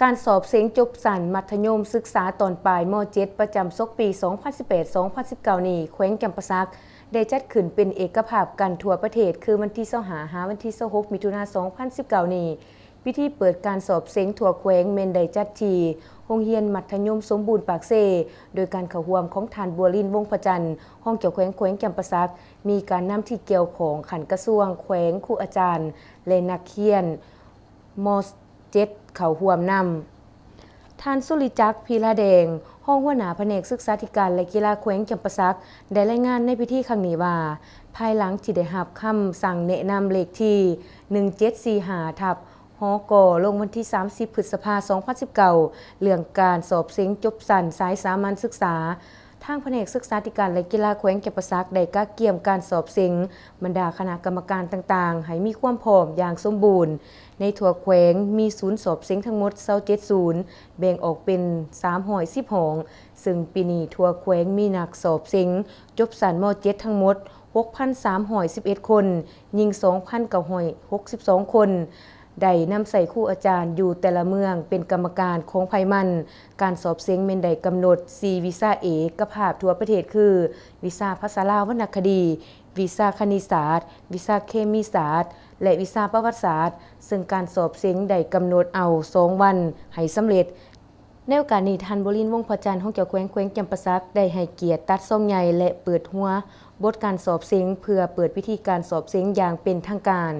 การสอบเสียงจบสันมัธยมศึกษาตอนปลายม .7 ประจำศกปี 2018-2019 นี้แขวงจำปาสักได้จัดขึ้นเป็นเอกภาพกันทั่วประเทศคือวันที่25 หาวันที่26 มิถุนายน 2019 นี้พิธีเปิดการสอบเสียงทั่วแขวงเมนได้จัดที่โรงเรียนมัธยมสมบูรณ์ปากเซโดยการเข้าร่วมของท่านบัวลินวงศ์ประจันทร์ห้องเกี่ยวแขวงจำปาสักมีการนำที่เกี่ยวของขันกระทรวงแขวงครูอาจารย์และนักเรียนม.7 เข้าร่วมนำท่านสุริจักรพีระแดงห้องหัวหน้าแผนกศึกษาธิการและกีฬาแขวงจำปาสักได้รายงานในพิธีครั้งนี้ว่าภายหลังที่ได้รับคำสั่งแนะนำเลขที่ 1745 ทับหกลงวันที่ 30 พฤษภาคม 2019 เรื่องการสอบเสียงจบสั้นสายสามัญศึกษาทางแผนกศึกษาธิการและกีฬาแขวงจำปาสักได้กะเกี่ยมการสอบเสียงบรรดาคณะกรรมการต่างๆให้มีความพร้อมอย่างสมบูรณ์ในทั่วแขวงมีศูนย์สอบเสียงทั้งหมด27ศูนย์แบ่งออกเป็น310ห้องซึ่งปีนี้ทั่วแขวงมีนักสอบเสียงจบสั้นม .7 ทั้งหมด 6,311 คนหญิง 2,962 คนได้นำใส่ครูอาจารย์อยู่แต่ละเมืองเป็นกรรมการของไพมันการสอบเสียงเมนได้กำหนด4วีซ่าเอกภาพทั่วประเทศคือวีซ่าภาษาลาววรรณคดีวีซ่าคณิตศาสตร์วีซ่าเคมีศาสตร์และวีซ่าประวัติศาสตร์ซึ่งการสอบเสียงได้กำหนดเอา2วันให้สำเร็จในโอกาสนี้ท่านบัวลินวงศ์ประจันทร์ห้องเกี่ยวแขวงจำปาสักได้ให้เกียรติตัดทรงใหญ่และเปิดหัวบทการสอบเสียงเพื่อเปิดพิธีการสอบเสียงอย่างเป็นทางการ